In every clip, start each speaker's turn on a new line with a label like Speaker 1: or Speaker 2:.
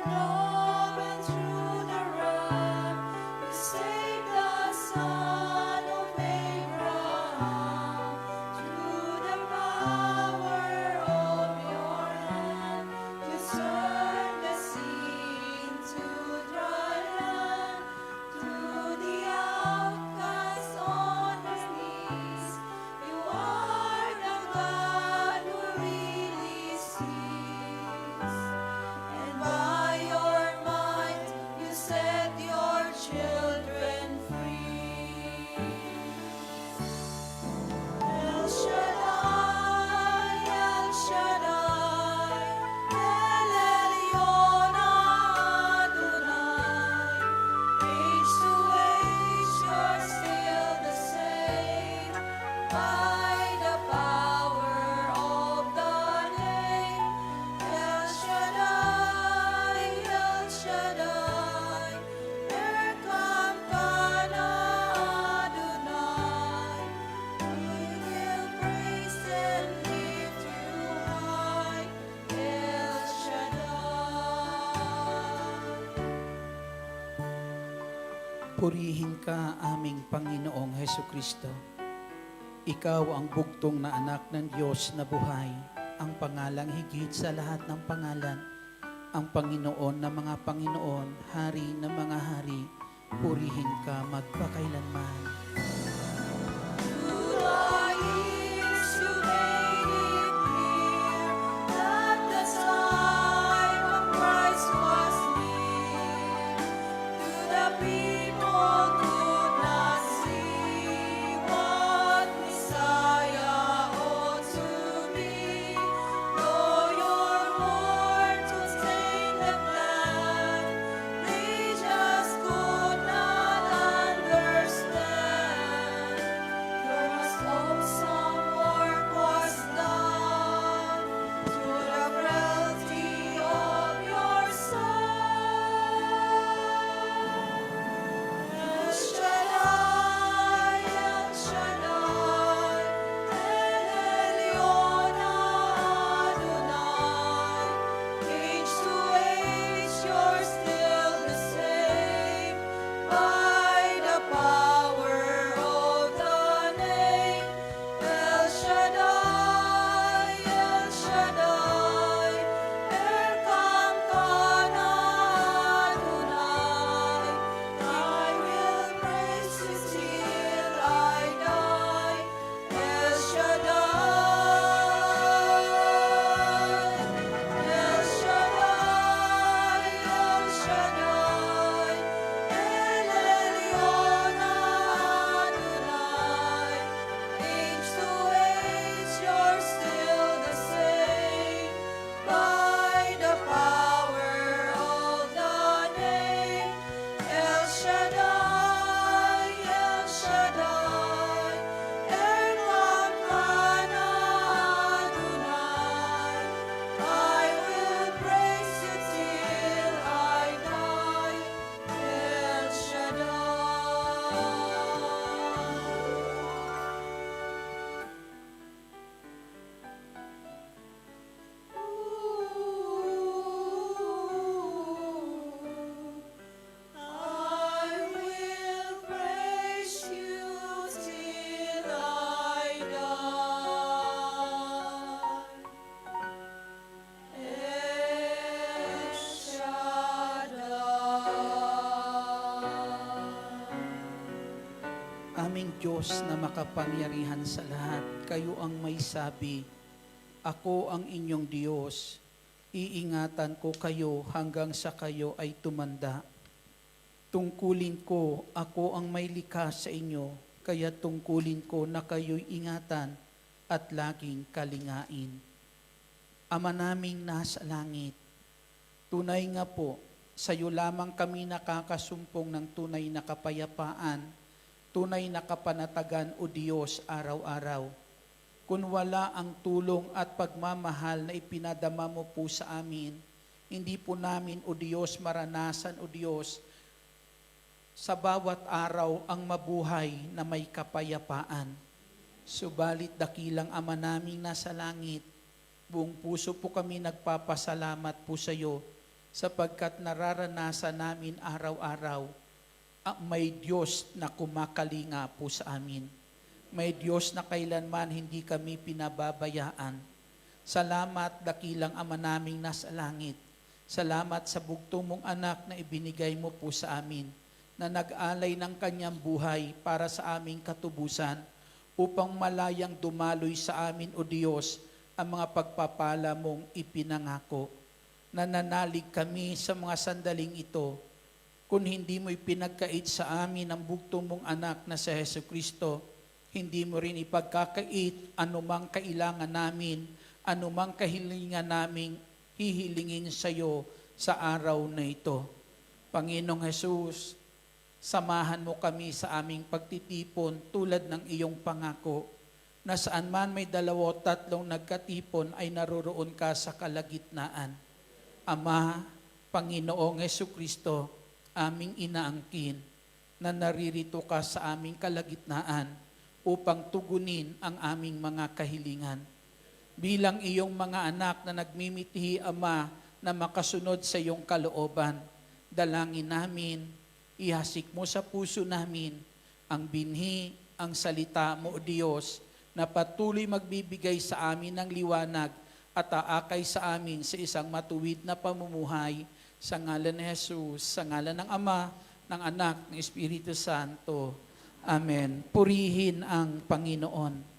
Speaker 1: love and through the wrath, you saved the son of Abraham. Through the power of your hand, you turned the sea into dry land. Through the outcast on their knees, you are the God who really sees. And by your might, you set your children free. El Shaddai, El Shaddai, El Elyon Adonai. Age to age, you're still the same. By the power of the name, El Shaddai, El Shaddai, Erkamkana Adonai. We will praise and lift you high, El Shaddai.
Speaker 2: Purihin ka, aming Panginoong Hesukristo. Ikaw ang bugtong na anak ng Diyos na buhay, ang pangalang higit sa lahat ng pangalan, ang Panginoon na mga Panginoon, Hari ng mga hari. Purihin ka magpakailanman.
Speaker 1: Through the years, you made it clear that the time of Christ was near. To the people could not see what Messiah ought to be. Though your word would stain the plan, they just could not understand. Your most awesome work was done through the frailty of your Son. El Shaddai, El Shaddai, El Elyon Adonai. Age to age, you're still the same. By the power of the name, El Shaddai, El Shaddai, Erkamkana Adonai. I will praise you till I die, El Shaddai. El Shaddai, El Shaddai, El Elyon Adonai. Age to age, you're still the same. By the power of the name, El Shaddai, El Shaddai, Erkamkana Adonai. I will praise you till I die, El Shaddai. I will praise you till I die, El Shaddai.
Speaker 2: Aming Diyos na makapangyarihan sa lahat, kayo ang may sabi, ako ang inyong Diyos, iingatan ko kayo hanggang sa kayo ay tumanda. Tungkulin ko, ako ang may likha sa inyo, kaya tungkulin ko na kayo'y ingatan at laging kalingain. Ama naming nasa langit, tunay nga po, sa iyo lamang kami nakakasumpong ng tunay na kapayapaan, tunay na kapanatagan o Diyos araw-araw. Kung wala ang tulong at pagmamahal na ipinadama mo po sa amin, hindi po namin o Diyos maranasan o Diyos sa bawat araw ang mabuhay na may kapayapaan. Subalit dakilang Ama naming nasa langit, buong puso po kami nagpapasalamat po sa iyo sapagkat nararanasan namin araw-araw may Diyos na kumakalinga po sa amin. May Diyos na kailanman hindi kami pinababayaan. Salamat, dakilang Ama naming nasa langit. Salamat sa bugtong mong anak na ibinigay mo po sa amin, na nag-alay ng kanyang buhay para sa aming katubusan, upang malayang dumaloy sa amin, O Diyos, ang mga pagpapala mong ipinangako. Nananalig kami sa mga sandaling ito, kung hindi mo ipinagkait sa amin ang bugtong mong anak na si Jesucristo, hindi mo rin ipagkakait anumang kailangan namin, anumang kahilingan naming hihilingin sa iyo sa araw na ito. Panginoong Jesus, samahan mo kami sa aming pagtitipon tulad ng iyong pangako, na saan man may 2 o 3 nagkatipon ay naroroon ka sa kalagitnaan. Ama, Panginoong Jesucristo, aming inaangkin na naririto ka sa aming kalagitnaan upang tugunin ang aming mga kahilingan. Bilang iyong mga anak na nagmimitihi, Ama, na makasunod sa iyong kalooban, dalangin namin, ihasik mo sa puso namin ang binhi, ang salita mo, O Diyos, na patuloy magbibigay sa amin ng liwanag at aakay sa amin sa isang matuwid na pamumuhay, sa ngalan ni Jesus, sa ngalan ng Ama, ng Anak, ng Espiritu Santo. Amen. Purihin ang Panginoon.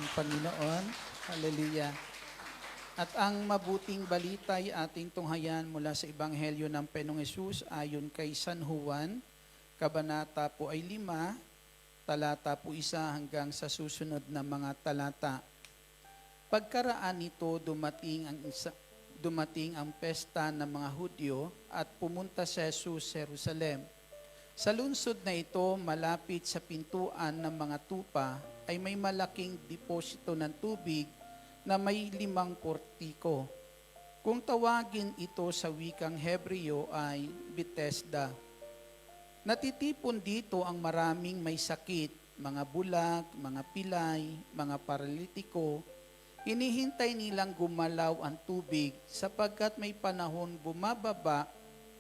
Speaker 2: ng Panginoon. Hallelujah. At ang mabuting balita ay ating tunghayan mula sa Ebanghelyo ng Panginoong Hesus ayon kay San Juan, Kabanata po ay 5, talata po 1 hanggang sa susunod na mga talata. Pagkaraan nito, dumating ang pesta ng mga Hudyo at pumunta si Jesus sa Jerusalem. Sa lungsod na ito, malapit sa pintuan ng mga tupa, ay may malaking deposito ng tubig na may 5 portiko. Kung tawagin ito sa wikang Hebreo ay Bethesda. Natitipon dito ang maraming may sakit, mga bulag, mga pilay, mga paralitiko. Hinihintay nilang gumalaw ang tubig sapagkat may panahon bumababa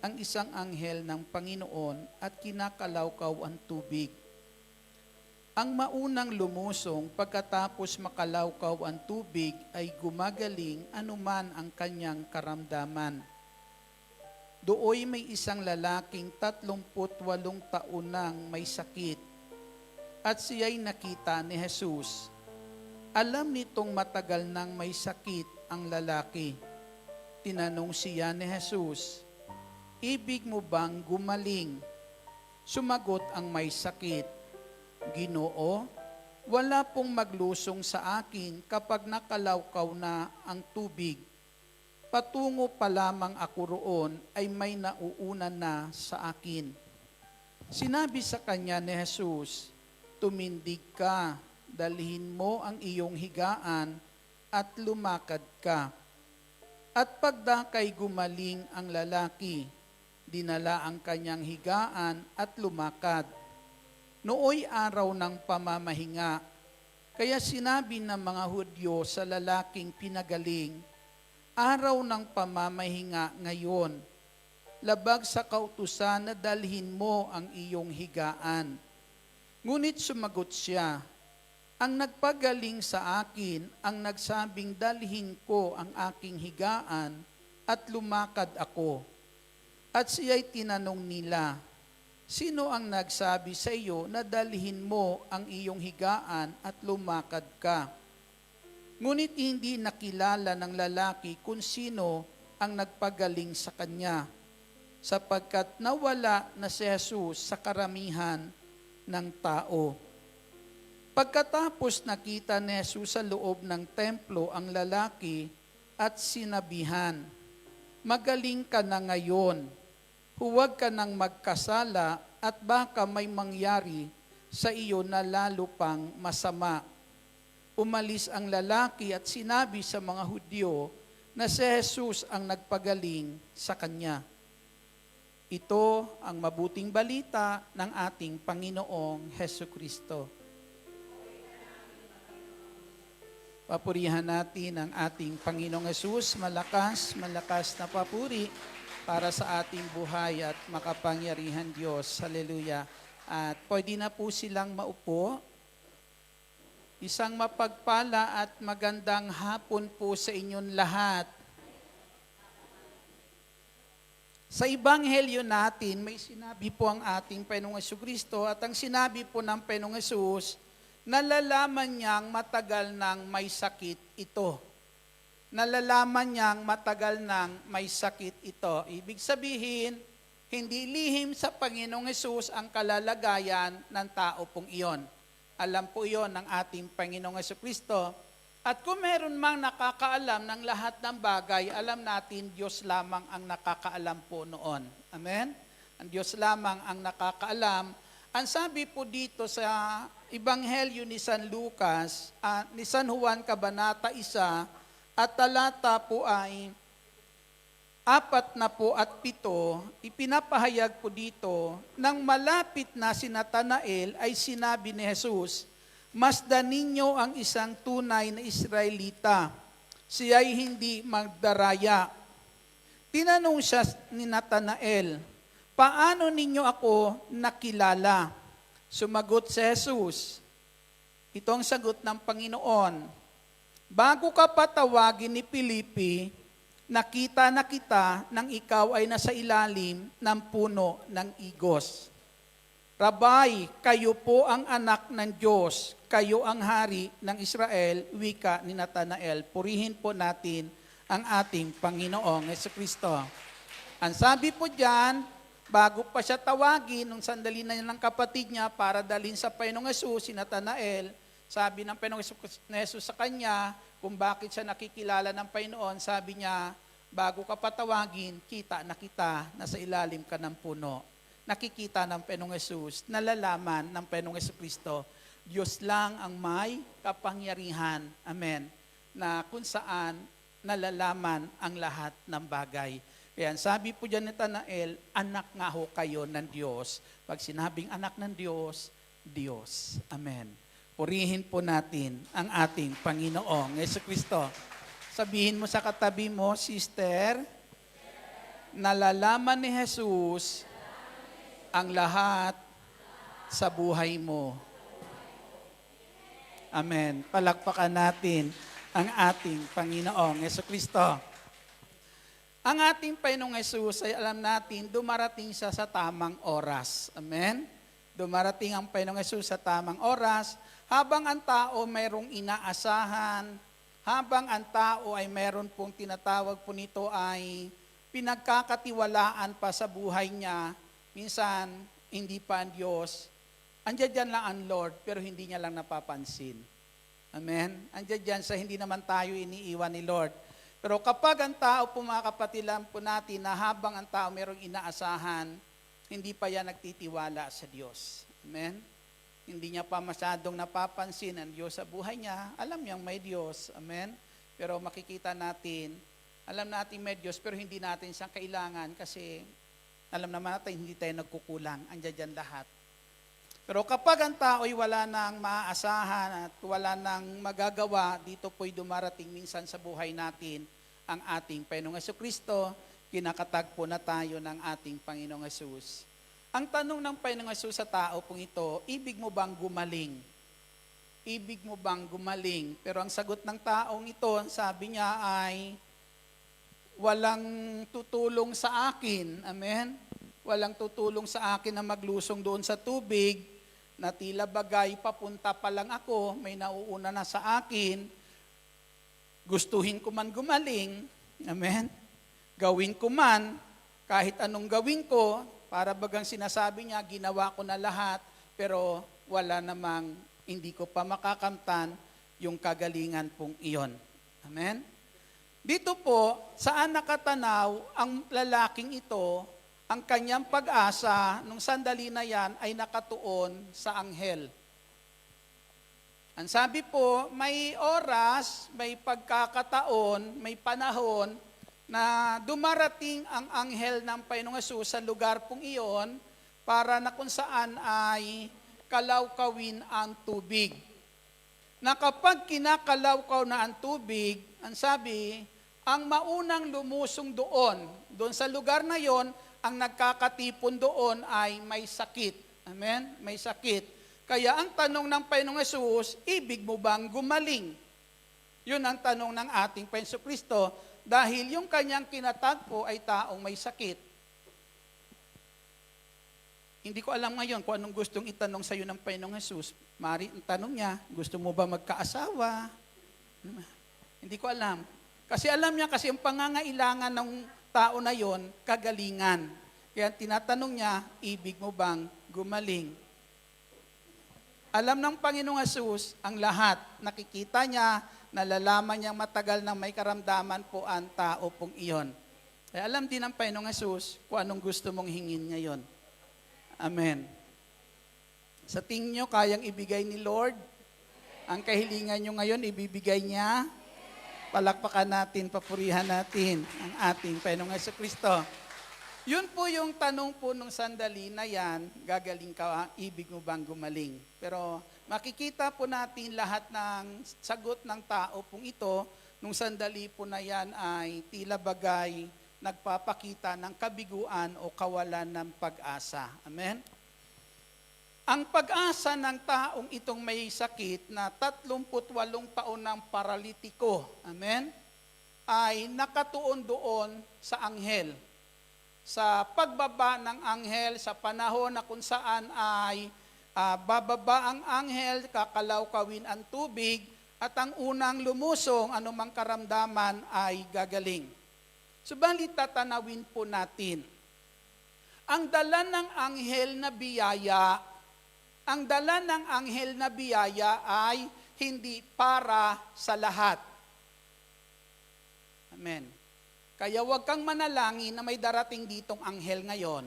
Speaker 2: ang isang anghel ng Panginoon at kinakalawkaw ang tubig. Ang maunang lumusong pagkatapos makalawkaw ang tubig ay gumagaling anuman ang kanyang karamdaman. Dooy may isang lalaking 38 taon nang may sakit at siya'y nakita ni Jesus. Alam nitong matagal nang may sakit ang lalaki. Tinanong siya ni Jesus, "Ibig mo bang gumaling?" Sumagot ang may sakit, "Ginoo, wala pong maglusong sa akin kapag nakalawkaw na ang tubig. Patungo pa lamang ako roon ay may nauunan na sa akin." Sinabi sa kanya ni Jesus, "Tumindig ka, dalhin mo ang iyong higaan at lumakad ka." At pagdakay gumaling ang lalaki, dinala ang kanyang higaan at lumakad. Nooy araw ng pamamahinga, kaya sinabi ng mga Hudyo sa lalaking pinagaling, "Araw ng pamamahinga ngayon, labag sa kautusan na dalhin mo ang iyong higaan." Ngunit sumagot siya, "Ang nagpagaling sa akin ang nagsabing dalhin ko ang aking higaan at lumakad ako." At siya'y tinanong nila, "Sino ang nagsabi sa iyo na dalhin mo ang iyong higaan at lumakad ka?" Ngunit hindi nakilala ng lalaki kung sino ang nagpagaling sa kanya, sapagkat nawala na si Jesus sa karamihan ng tao. Pagkatapos nakita ni Jesus sa loob ng templo ang lalaki at sinabihan, "Magaling ka na ngayon. Huwag ka nang magkasala at baka may mangyari sa iyo na lalo pang masama." Umalis ang lalaki at sinabi sa mga Hudyo na si Jesus ang nagpagaling sa kanya. Ito ang mabuting balita ng ating Panginoong Hesukristo. Papurihan natin ang ating Panginoong Hesus, malakas na papuri para sa ating buhay at makapangyarihan Diyos. Hallelujah. At pwede na po silang maupo. Isang mapagpala at magandang hapon po sa inyong lahat. Sa Ebanghelyo natin, may sinabi po ang ating Panginoong Jesucristo at ang sinabi po ng Panginoong Jesus, nalalaman niyang matagal nang may sakit ito. Nalalaman niyang matagal nang may sakit ito. Ibig sabihin, hindi lihim sa Panginoong Hesus ang kalalagayan ng tao pong iyon. Alam po iyon ng ating Panginoong Jesucristo. At kung meron mang nakakaalam ng lahat ng bagay, alam natin Diyos lamang ang nakakaalam po noon. Amen? Ang Diyos lamang ang nakakaalam. Ang sabi po dito sa Ebanghelyo ni San Lucas, ni San Juan Kabanata 1, at talata po ay 47, ipinapahayag po dito, nang malapit na si Natanael ay sinabi ni Jesus, "Masdan ninyo ang isang tunay na Israelita, siya'y hindi magdaraya." Tinanong siya ni Natanael, "Paano ninyo ako nakilala?" Sumagot si Jesus, ito ang sagot ng Panginoon, "Bago ka patawagin ni Felipe, nakita na kita nang ikaw ay nasa ilalim ng puno ng igos." Rabay, kayo po ang anak ng Diyos, kayo ang hari ng Israel, wika ni Natanael. Purihin po natin ang ating Panginoong Jesucristo. Ang sabi po diyan, bago pa siya tawagin, nung sandali na ng kapatid niya para dalhin sa Panginoong Jesus, si Natanael, sabi ng Panginoong Jesus sa kanya, kung bakit siya nakikilala ng Panginoon, sabi niya, bago ka patawagin, kita na kita, nasa ilalim ka ng puno. Nakikita ng Panginoong Jesus, nalalaman ng Panginoong Jesucristo, Diyos lang ang may kapangyarihan, amen, na kung saan nalalaman ang lahat ng bagay. Kaya sabi po dyan ni Natanael, anak nga ho kayo ng Diyos. Pag sinabing anak ng Diyos, Diyos. Amen. Purihin po natin ang ating Panginoong Jesucristo. Sabihin mo sa katabi mo, sister, nalalaman ni Jesus ang lahat sa buhay mo. Amen. Palakpakan natin ang ating Panginoong Jesucristo. Ang ating Panginoong Jesus ay alam natin, dumarating siya sa tamang oras. Amen? Dumarating ang Panginoong Jesus sa tamang oras, habang ang tao mayroong inaasahan, habang ang tao ay mayroon pong tinatawag po nito ay pinagkakatiwalaan pa sa buhay niya. Minsan, hindi pa ang Diyos. Andiyan dyan lang ang Lord, pero hindi niya lang napapansin. Amen? Andiyan dyan sa hindi naman tayo iniiwan ni Lord. Pero kapag ang tao po mga kapatid, alam po natin na habang ang tao mayroong inaasahan, hindi pa yan nagtitiwala sa Diyos. Amen? Hindi niya pa masyadong napapansin ang Diyos sa buhay niya. Alam niyang may Diyos. Amen? Pero makikita natin, alam natin may Diyos, pero hindi natin siyang kailangan kasi alam naman natin, hindi tayo nagkukulang. Andiyan dyan lahat. Pero kapag ang tao ay wala nang maaasahan at wala nang magagawa, dito po'y dumarating minsan sa buhay natin ang ating Panginoong Jesucristo, kinakatagpo na tayo ng ating Panginoong Jesus. Ang tanong ng Panginoong Jesus sa tao pong ito, ibig mo bang gumaling? Ibig mo bang gumaling? Pero ang sagot ng taong ito, sabi niya ay, walang tutulong sa akin. Amen? Walang tutulong sa akin na maglusong doon sa tubig, na tila bagay papunta pa lang ako, may nauuna na sa akin, gustuhin ko man gumaling, amen? Gawin ko man, kahit anong gawin ko, para bagang sinasabi niya, ginawa ko na lahat, pero wala namang, hindi ko pa makakamtan yung kagalingan pong iyon. Amen? Dito po, saan nakatanaw ang lalaking ito, ang kanyang pag-asa, nung sandali na yan, ay nakatuon sa anghel. Ang sabi po, may oras, may pagkakataon, may panahon, na dumarating ang anghel ng Panginoong Hesus sa lugar pong iyon, para na kung saan ay kalawkawin ang tubig. Na kapag kinakalawkaw na ang tubig, ang sabi, ang maunang lumusong doon sa lugar na yon, ang nagkakatipon doon ay may sakit. Amen? May sakit. Kaya ang tanong ng Panginoong Hesus, ibig mo bang gumaling? Yun ang tanong ng ating Panginoong Jesucristo, dahil yung kanyang kinatagpo ay taong may sakit. Hindi ko alam ngayon kung anong gustong itanong sa iyo ng Panginoong Hesus. Mari, ang tanong niya, gusto mo ba magkaasawa? Hindi ko alam. Kasi alam niya, kasi ang pangangailangan ng tao na yon, kagalingan. Kaya tinatanong niya, ibig mo bang gumaling? Alam ng Panginoong Hesus ang lahat. Nakikita niya, nalalaman niyang matagal na may karamdaman po ang tao pong iyon. Kaya alam din ng Panginoong Hesus kung anong gusto mong hingin ngayon. Amen. Sa tingin niyo, kayang ibigay ni Lord? Ang kahilingan niyo ngayon, ibibigay niya? Palakpakan natin, papurihan natin ang ating Panginoong Jesucristo. Yun po yung tanong po nung sandali na yan, gagaling ka, ibig mo bang gumaling? Pero makikita po natin lahat ng sagot ng tao pong ito, nung sandali po na yan ay tila bagay nagpapakita ng kabiguan o kawalan ng pag-asa. Amen? Ang pag-asa ng taong itong may sakit na 38 taon ng paralitiko, amen, ay nakatuon doon sa anghel. sa pagbaba ng anghel sa panahon na kung saan ay bababa ang anghel, kakalawkawin ang tubig, at ang unang lumusong, anumang karamdaman ay gagaling. Subalit tatanawin po natin, ang dala ng anghel na biyaya, ang dala ng anghel na biyaya ay hindi para sa lahat. Amen. Kaya huwag kang manalangin na may darating ditong anghel ngayon.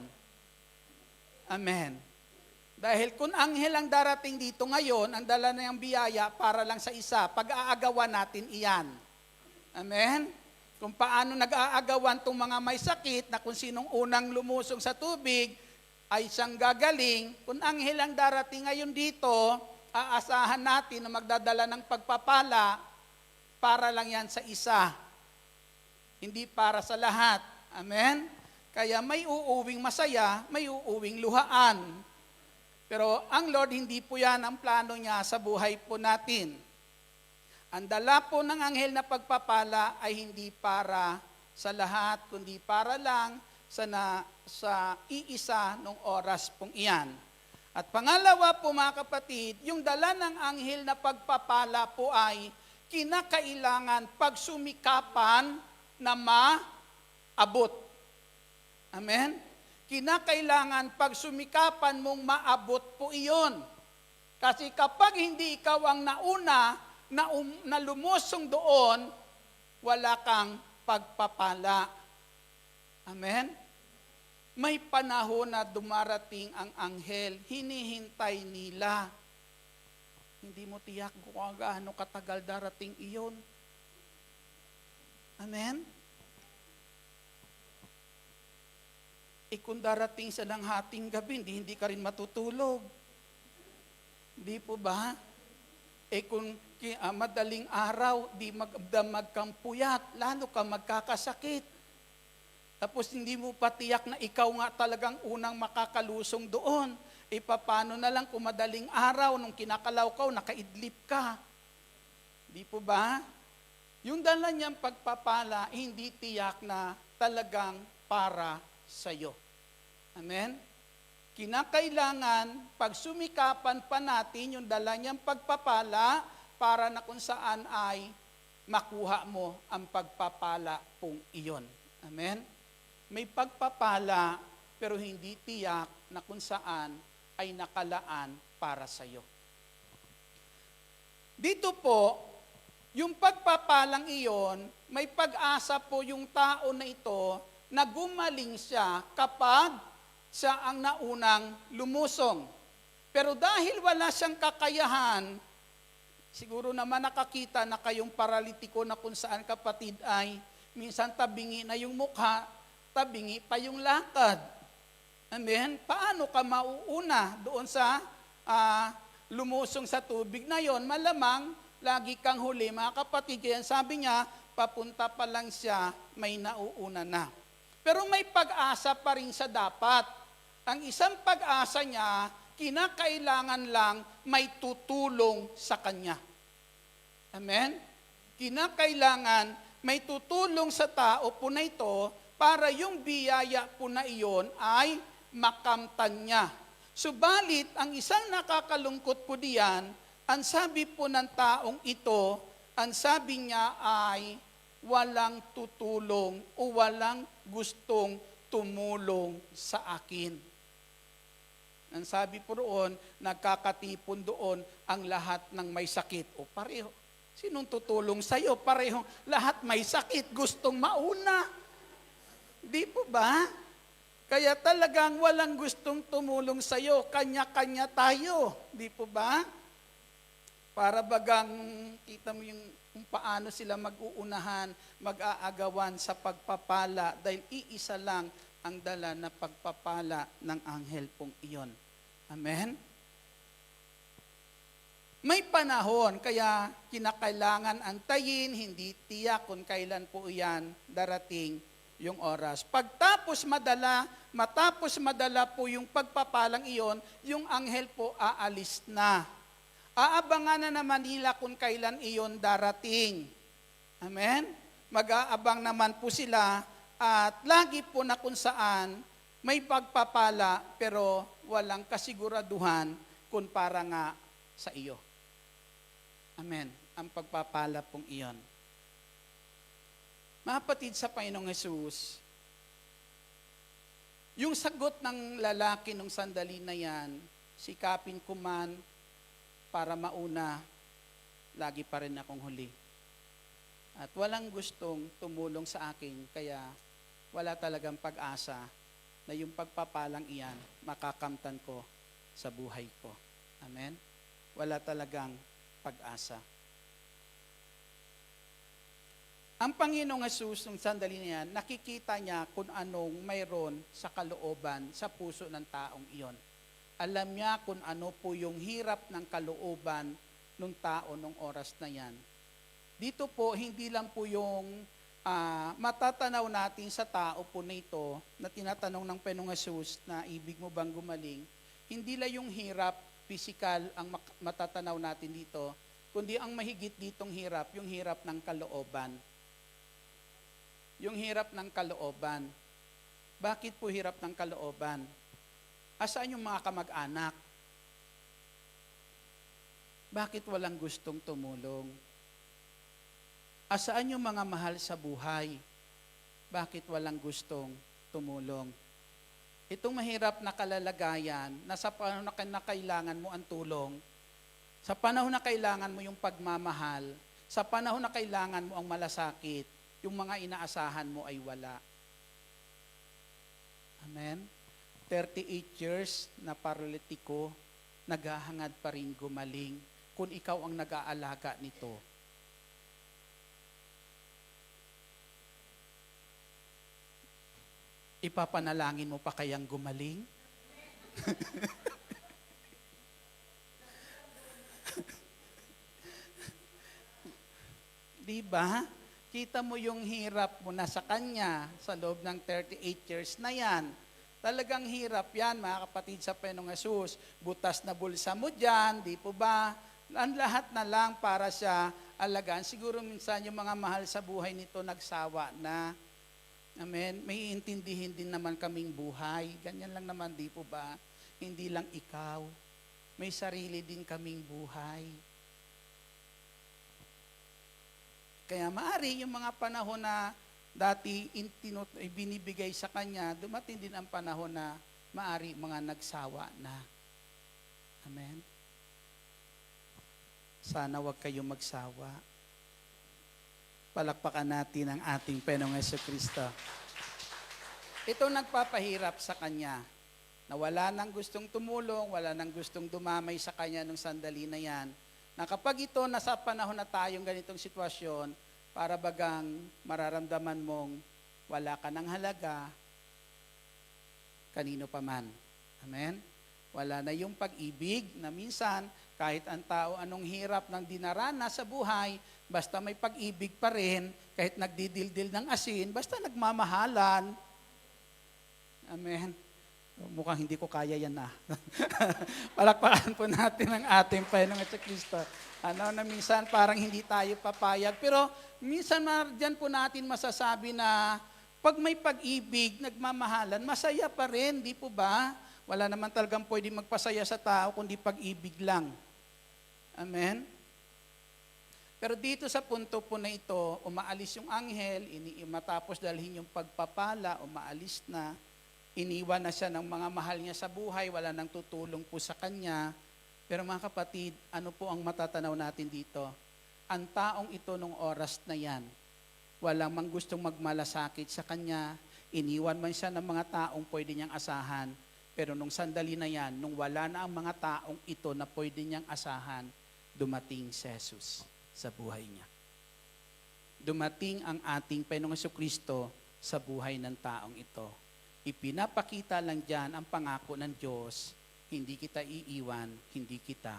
Speaker 2: Amen. Dahil kung anghel ang darating dito ngayon, ang dala na yung biyaya para lang sa isa, pag-aagawan natin iyan. Amen? Kung paano nag-aagawan itong mga may sakit na kung sinong unang lumusong sa tubig ay siyang gagaling, kung anghel ang darating ngayon dito, aasahan natin na magdadala ng pagpapala para lang yan sa isa. Hindi para sa lahat. Amen? Kaya may uuwing masaya, may uuwing luhaan. Pero ang Lord, hindi po yan ang plano niya sa buhay po natin. Ang dala po ng anghel na pagpapala ay hindi para sa lahat, kundi para lang sa iisa ng oras pong iyan. At pangalawa po mga kapatid, yung dala ng anghel na pagpapala po ay kinakailangan pagsumikapan na maabot. Amen? Kinakailangan pagsumikapan mong maabot po iyon. Kasi kapag hindi ikaw ang nauna na lumusong doon, wala kang pagpapala. Amen? May panahon na dumarating ang anghel, hinihintay nila. Hindi mo tiyak kung gaano katagal darating iyon. Amen? Kung darating sa ng hating gabi, hindi ka rin matutulog. Di po ba? Kung madaling araw, di magdamag kang puyat, lalo ka magkakasakit. Tapos hindi mo patiyak na ikaw nga talagang unang makakalusong doon. Paano na lang kung madaling araw, nung kinakalawkaw, nakaidlip ka. Di po ba? Yung dala niyang pagpapala, hindi tiyak na talagang para sa'yo. Amen? Kinakailangan, pagsumikapan pa natin yung dala niyang pagpapala para na kung saan ay makuha mo ang pagpapala pong iyon. Amen? May pagpapala pero hindi tiyak na kung saan ay nakalaan para sa iyo. Dito po, yung pagpapalang iyon, may pag-asa po yung tao na ito na gumaling siya kapag siya ang naunang lumusong. Pero dahil wala siyang kakayahan, siguro naman nakakita na kayong paralitiko na kung saan kapatid ay minsan tabingi na yung mukha, tabingi pa yung lakad. Amen? Paano ka mauuna doon sa lumusong sa tubig na yon? Malamang lagi kang huli, mga kapatid. Kaya sabi niya, papunta pa lang siya, may nauuna na. Pero may pag-asa pa rin sa dapat. Ang isang pag-asa niya, kinakailangan lang may tutulong sa kanya. Amen? Kinakailangan may tutulong sa tao po na ito para yung biyaya po na iyon ay makamtan niya. Subalit, ang isang nakakalungkot po diyan, ang sabi po ng taong ito, ang sabi niya ay walang tutulong o walang gustong tumulong sa akin. Ang sabi po roon, nagkakatipon doon ang lahat ng may sakit. O pareho, sinong tutulong sa'yo? Pareho, lahat may sakit, gustong mauna. Di po ba? Kaya talagang walang gustong tumulong sa'yo, kanya-kanya tayo. Di po ba? Para bagang, kita mo yung kung paano sila mag-uunahan, mag-aagawan sa pagpapala dahil iisa lang ang dala na pagpapala ng anghel pong iyon. Amen? May panahon, kaya kinakailangan antayin, hindi tiyak kung kailan po iyan darating yung oras. Matapos madala po yung pagpapalang iyon, yung anghel po aalis na. Aabangan na naman nila kung kailan iyon darating. Amen? Mag-aabang naman po sila At lagi po na kung saan may pagpapala pero walang kasiguraduhan kung para nga sa iyo. Amen. Ang pagpapala pong iyon. Mga kapatid sa Panginoong Hesus, yung sagot ng lalaki nung sandali na yan, sikapin ko man para mauna, lagi pa rin akong huli. At walang gustong tumulong sa akin, kaya wala talagang pag-asa na yung pagpapalang iyan makakamtan ko sa buhay ko. Amen? Wala talagang pag-asa. Ang Panginoong Hesus, nung sandali na yan, nakikita niya kung anong mayroon sa kalooban, sa puso ng taong iyon. Alam niya kung ano po yung hirap ng kalooban ng tao nung oras na yan. Dito po, hindi lang po yung matatanaw natin sa tao po na ito, na tinatanong ng Panginoong Hesus na ibig mo bang gumaling, hindi lang yung hirap, physical, ang matatanaw natin dito, kundi ang mahigit ditong hirap, yung hirap ng kalooban. Yung hirap ng kalooban. Bakit po hirap ng kalooban? Asaan yung mga kamag-anak? Bakit walang gustong tumulong? Asaan yung mga mahal sa buhay? Bakit walang gustong tumulong? Itong mahirap na kalalagayan, na sa panahon na kailangan mo ang tulong, sa panahon na kailangan mo yung pagmamahal, sa panahon na kailangan mo ang malasakit, yung mga inaasahan mo ay wala. Amen? 38 years na paralitiko, naghahangad pa rin gumaling kung ikaw ang nag-aalaga nito. Ipapanalangin mo pa kayang gumaling? Diba? Kita mo yung hirap mo na sa kanya sa loob ng 38 years na yan. Talagang hirap yan, mga kapatid sa Panginoong Hesus. Butas na bulsa mo dyan, di po ba? Ang lahat na lang para sa alagaan. Siguro minsan yung mga mahal sa buhay nito nagsawa na. Amen. May iintindihin din naman kaming buhay. Ganyan lang naman, di po ba? Hindi lang ikaw. May sarili din kaming buhay. Kaya maari yung mga panahon na dati binibigay sa kanya, dumating din ang panahon na maari mga nagsawa na. Amen. Sana wag kayong magsawa. Palakpakan natin ang ating Panginoong Jesucristo. Ito nagpapahirap sa kanya, na wala nang gustong tumulong, wala nang gustong dumamay sa kanya nung sandali na yan, na kapag ito nasa panahon na tayong ganitong sitwasyon, para bagang mararamdaman mong wala ka ng halaga, kanino pa man. Amen? Wala na yung pag-ibig na minsan, kahit ang tao anong hirap ng dinaranas sa buhay, basta may pag-ibig pa rin, kahit nagdidildil ng asin, basta nagmamahalan. Amen? Mukhang hindi ko kaya yan na. Palakpakan po natin ang ating Panginoong Jesucristo. Na minsan parang hindi tayo papayag. Pero minsan dyan po natin masasabi na pag may pag-ibig, nagmamahalan, masaya pa rin, di po ba? Wala naman talagang pwede magpasaya sa tao kundi pag-ibig lang. Amen? Pero dito sa punto po na ito, umaalis yung anghel, matapos dalhin yung pagpapala, umaalis na, iniwan na siya ng mga mahal niya sa buhay, wala nang tutulong po sa kanya. Pero mga kapatid, ano po ang matatanaw natin dito? Ang taong ito nung oras na yan, walang mang gustong magmalasakit sa kanya, iniwan man siya ng mga taong pwede niyang asahan, pero nung sandali na yan, nung wala na ang mga taong ito na pwede niyang asahan, dumating si Jesus sa buhay niya. Dumating ang ating Panginoong Jesucristo sa buhay ng taong ito. Ipinapakita lang dyan ang pangako ng Diyos, hindi kita iiwan, hindi kita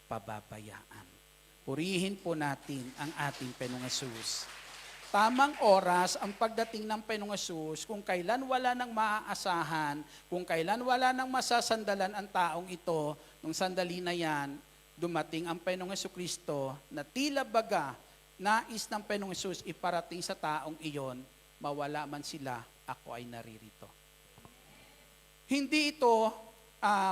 Speaker 2: pababayaan. Purihin po natin ang ating Panginoong Hesus. Tamang oras ang pagdating ng Panginoong Hesus, kung kailan wala nang maaasahan, kung kailan wala nang masasandalan ang taong ito, nung sandali na yan, dumating ang Panginoong Jesucristo na tila baga, nais ng Panginoong Hesus iparating sa taong iyon mawala man sila, ako ay naririto. Hindi ito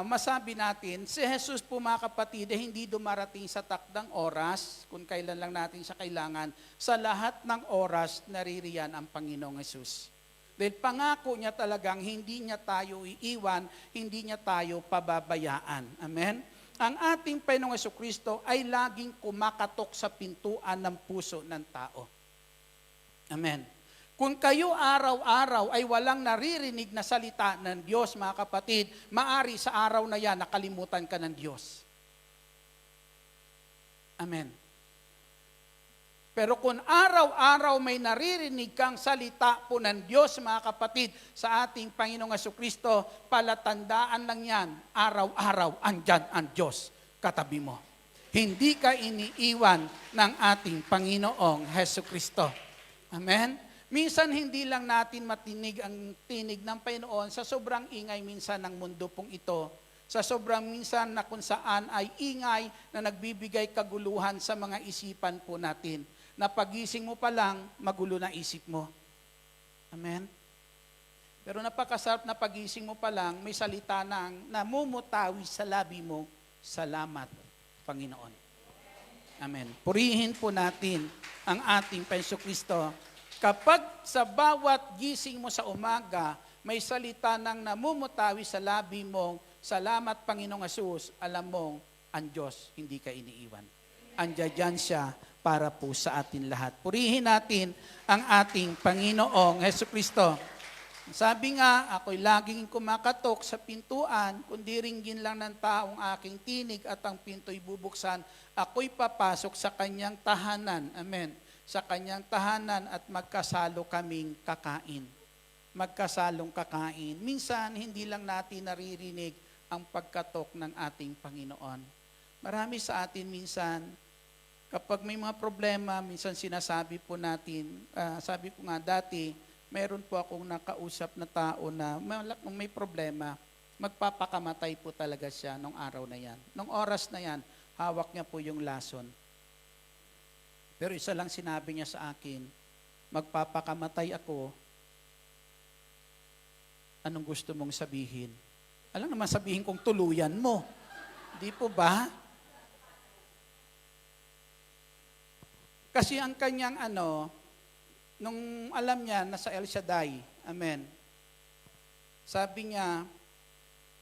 Speaker 2: masabi natin, si Jesus po mga kapatid, hindi dumarating sa takdang oras, kung kailan lang natin siya kailangan, sa lahat ng oras naririyan ang Panginoong Jesus. Dahil pangako niya talagang hindi niya tayo iiwan, hindi niya tayo pababayaan. Amen? Ang ating Panginoong Jesucristo ay laging kumakatok sa pintuan ng puso ng tao. Amen. Kung kayo araw-araw ay walang naririnig na salita ng Diyos, mga kapatid, maari sa araw na yan nakalimutan ka ng Diyos. Amen. Pero kung araw-araw may naririnig kang salita po ng Diyos, mga kapatid, sa ating Panginoong Jesucristo, palatandaan lang yan, araw-araw andyan ang Diyos katabi mo. Hindi ka iniiwan ng ating Panginoong Jesucristo. Amen? Minsan hindi lang natin matinig ang tinig ng Panginoon sa sobrang ingay minsan ng mundo pong ito. Sa sobrang minsan na kung saan ay ingay na nagbibigay kaguluhan sa mga isipan po natin. Na pagising mo pa lang, magulo na isip mo. Amen? Pero napakasarap na pagising mo pa lang, may salita ng namumutawi sa labi mo, salamat, Panginoon. Amen. Purihin po natin ang ating Panginoong Kristo. Kapag sa bawat gising mo sa umaga, may salita ng namumutawi sa labi mong, salamat Panginoong Hesus, alam mong, ang Diyos, hindi ka iniiwan. Andiyan siya para po sa atin lahat. Purihin natin ang ating Panginoong Jesucristo. Sabi nga, ako'y laging kumakatok sa pintuan, kundi ringgin lang ng taong aking tinig at ang pinto'y bubuksan, ako'y papasok sa kanyang tahanan. Amen. Sa kanyang tahanan at magkasalo kaming kakain. Magkasalong kakain. Minsan, hindi lang natin naririnig ang pagkatok ng ating Panginoon. Marami sa atin minsan, kapag may mga problema, minsan sinasabi po natin, sabi ko nga dati, meron po akong nakausap na tao na may problema, magpapakamatay po talaga siya nung araw na yan. Nung oras na yan, hawak niya po yung lason. Pero isa lang sinabi niya sa akin, magpapakamatay ako, anong gusto mong sabihin? Alam naman sabihin kong tuluyan mo. Di po ba? Kasi ang kanyang nung alam niya nasa El Shaddai, amen, sabi niya,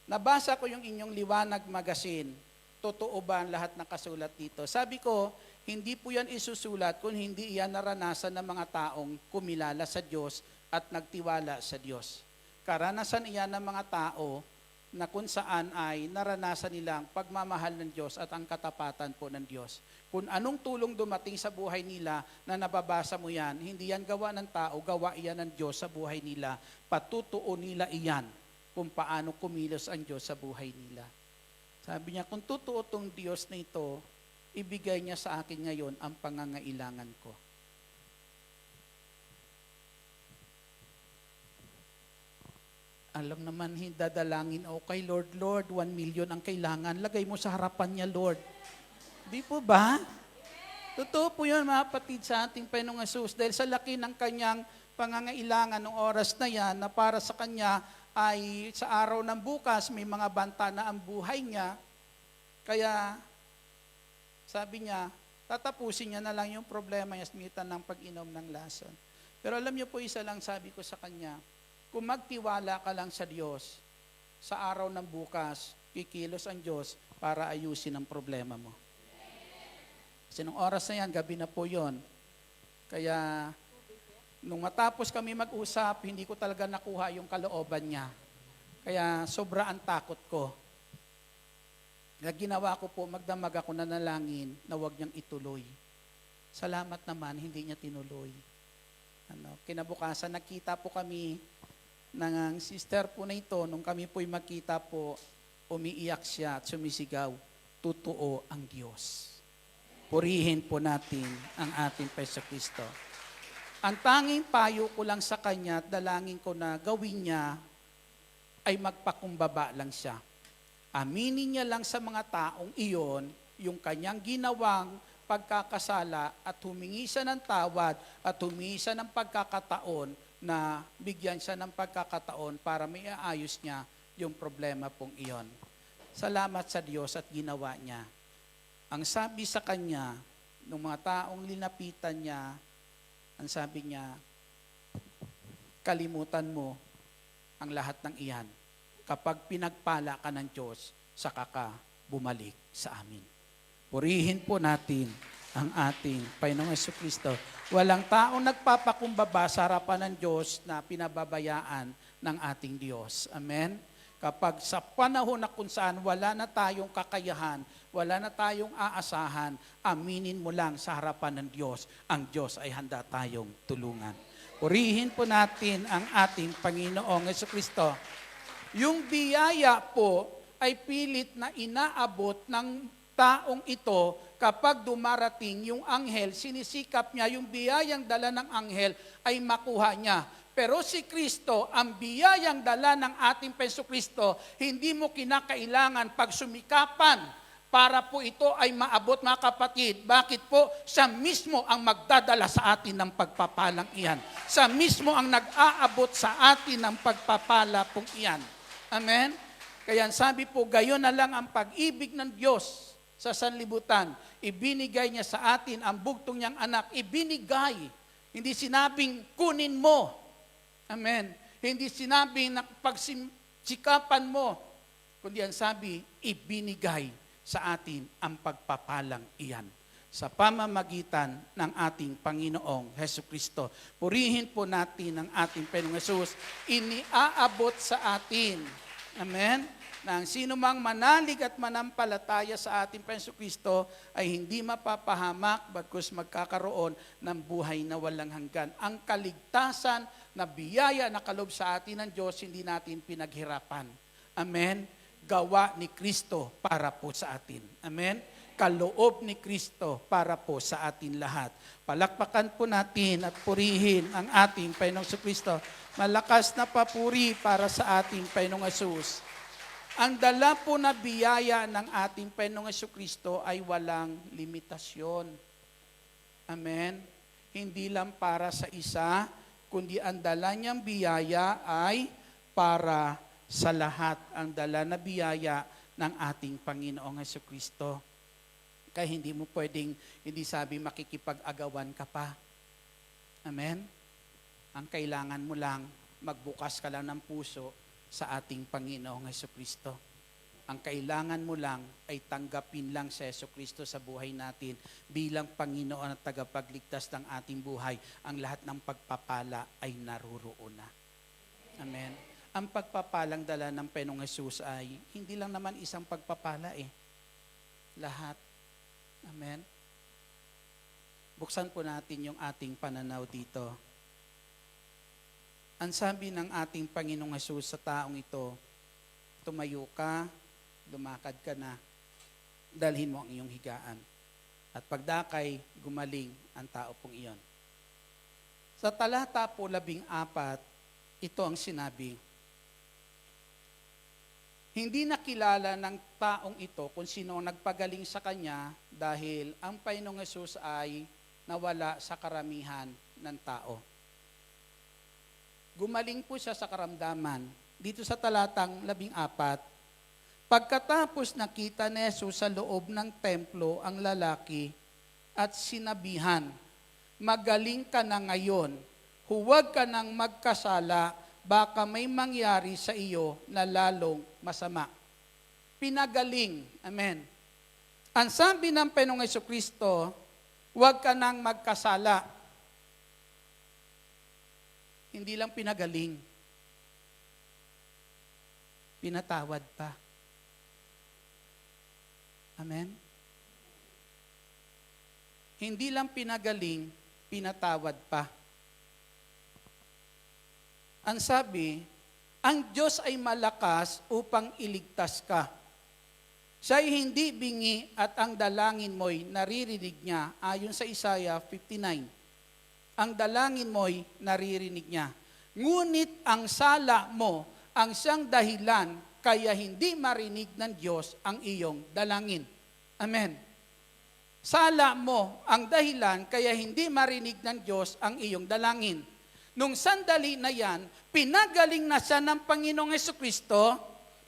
Speaker 2: nabasa ko yung inyong liwanag magazine, totoo ba ang lahat ng kasulat dito? Sabi ko, hindi po yan isusulat kung hindi yan naranasan ng mga taong kumilala sa Diyos at nagtiwala sa Diyos. Karanasan iyan ng mga tao na kung saan ay naranasan nilang pagmamahal ng Diyos at ang katapatan po ng Diyos. Kung anong tulong dumating sa buhay nila na nababasa mo yan, hindi yan gawa ng tao, gawa iyan ng Diyos sa buhay nila. Patutuo nila iyan kung paano kumilos ang Diyos sa buhay nila. Sabi niya, kung totoo tong Diyos na ito, ibigay niya sa akin ngayon ang pangangailangan ko. Alam naman, dadalangin ako kay Lord, 1 million ang kailangan. Lagay mo sa harapan niya, Lord. Di po ba? Totoo po yun, mga kapatid, sa ating Panginoong Hesus. Dahil sa laki ng kanyang pangangailangan ng oras na yan, na para sa kanya ay sa araw ng bukas, may mga banta na ang buhay niya. Kaya, sabi niya, tatapusin niya na lang yung problema niya, smitan ng pag-inom ng lason. Pero alam niyo po, isa lang sabi ko sa kanya, kung magtiwala ka lang sa Diyos, sa araw ng bukas, kikilos ang Diyos para ayusin ang problema mo. Kasi nung oras na yan, gabi na po yon. Kaya, nung matapos kami mag-usap, hindi ko talaga nakuha yung kalooban niya. Kaya, sobra ang takot ko. Kaya ginawa ko po, magdamag ako na nalangin na huwag niyang ituloy. Salamat naman, hindi niya tinuloy. Kinabukasan, nakita po kami ng sister po na ito, nung kami po'y makita po, umiiyak siya at sumisigaw, totoo ang Diyos. Purihin po natin ang ating Jesucristo. Ang tanging payo ko lang sa kanya at dalangin ko na gawin niya ay magpakumbaba lang siya. Aminin niya lang sa mga taong iyon yung kanyang ginawang pagkakasala at humingi siya ng tawad at humingi siya ng pagkakataon na bigyan siya ng pagkakataon para maiayos niya yung problema pong iyon. Salamat sa Diyos at ginawa niya. Ang sabi sa kanya, ng mga taong linapitan niya, ang sabi niya, kalimutan mo ang lahat ng iyan. Kapag pinagpala ka ng Diyos, saka ka bumalik sa amin. Purihin po natin ang ating Panginoong Jesucristo. Walang taong nagpapakumbaba sa harapan ng Diyos na pinababayaan ng ating Diyos. Amen? Kapag sa panahon na kung saan wala na tayong kakayahan, wala na tayong aasahan, aminin mo lang sa harapan ng Diyos, ang Diyos ay handa tayong tulungan. Purihin po natin ang ating Panginoong Jesucristo. Yung biyaya po ay pilit na inaabot ng taong ito kapag dumarating yung anghel, sinisikap niya yung biyayang dala ng anghel ay makuha niya. Pero si Kristo, ang biyayang dala ng ating Jesucristo, hindi mo kinakailangan pagsumikapan para po ito ay maabot, mga kapatid. Bakit po? Siya mismo ang magdadala sa atin ng pagpapalang iyan. Siya mismo ang nag-aabot sa atin ng pagpapala pong iyan. Amen? Kaya sabi po, gayon na lang ang pag-ibig ng Diyos sa sanlibutan. Ibinigay niya sa atin ang bugtong niyang anak. Ibinigay. Hindi sinabing kunin mo. Amen. Hindi sinabing na pagsikapan mo. Kundi ang sabi, ibinigay sa atin ang pagpapalang iyan. Sa pamamagitan ng ating Panginoong Jesucristo. Purihin po natin ang ating Panginoong Jesus. Iniaabot sa atin. Amen. Na ang sino mang manalig at manampalataya sa ating Jesucristo ay hindi mapapahamak bagkus magkakaroon ng buhay na walang hanggan. Ang kaligtasan na biyaya na kalob sa atin ng Diyos, hindi natin pinaghirapan. Amen. Gawa ni Kristo para po sa atin. Amen. Kaloob ni Kristo para po sa atin lahat. Palakpakan po natin at purihin ang ating Panginoong Jesucristo. Malakas na papuri para sa ating Panginoong Jesus. Ang dala po na biyaya ng ating Panginoong Jesucristo ay walang limitasyon. Amen? Hindi lang para sa isa, kundi ang dala niyang biyaya ay para sa lahat. Ang dala na biyaya ng ating Panginoong Jesucristo. Kaya hindi mo pwedeng, hindi sabi makikipag-agawan ka pa. Amen? Ang kailangan mo lang, magbukas ka lang ng puso sa ating Panginoong Jesucristo. Ang kailangan mo lang ay tanggapin lang si Jesucristo sa buhay natin bilang Panginoon at tagapagligtas ng ating buhay. Ang lahat ng pagpapala ay naruroon na. Amen. Ang pagpapalang dala ng Panginoong Jesus ay hindi lang naman isang pagpapala Lahat. Amen. Buksan po natin yung ating pananaw dito. Ang sabi ng ating Panginoong Jesus sa taong ito, tumayo ka, lumakad ka na, dalhin mo ang iyong higaan. At pagdakay, gumaling ang tao pong iyon. Sa talata po 14, ito ang sinabi. Hindi nakilala ng taong ito kung sino nagpagaling sa kanya dahil ang Panginoong Jesus ay nawala sa karamihan ng tao. Gumaling po siya sa karamdaman. Dito sa talatang 14, pagkatapos nakita ni Jesus sa loob ng templo ang lalaki at sinabihan, magaling ka na ngayon, huwag ka nang magkasala, baka may mangyari sa iyo na lalong masama. Pinagaling. Amen. Ang sabi ng Panginoong Jesucristo, huwag ka nang magkasala. Hindi lang pinagaling. Pinatawad pa. Amen? Hindi lang pinagaling, pinatawad pa. Ang sabi, ang Diyos ay malakas upang iligtas ka. Siya'y hindi bingi at ang dalangin mo'y naririnig niya ayon sa Isaiah 59. Ang dalangin mo'y naririnig niya. Ngunit ang sala mo ang siyang dahilan kaya hindi marinig ng Diyos ang iyong dalangin. Amen. Sala mo ang dahilan kaya hindi marinig ng Diyos ang iyong dalangin. Nung sandali na yan, pinagaling na siya ng Panginoong Hesukristo,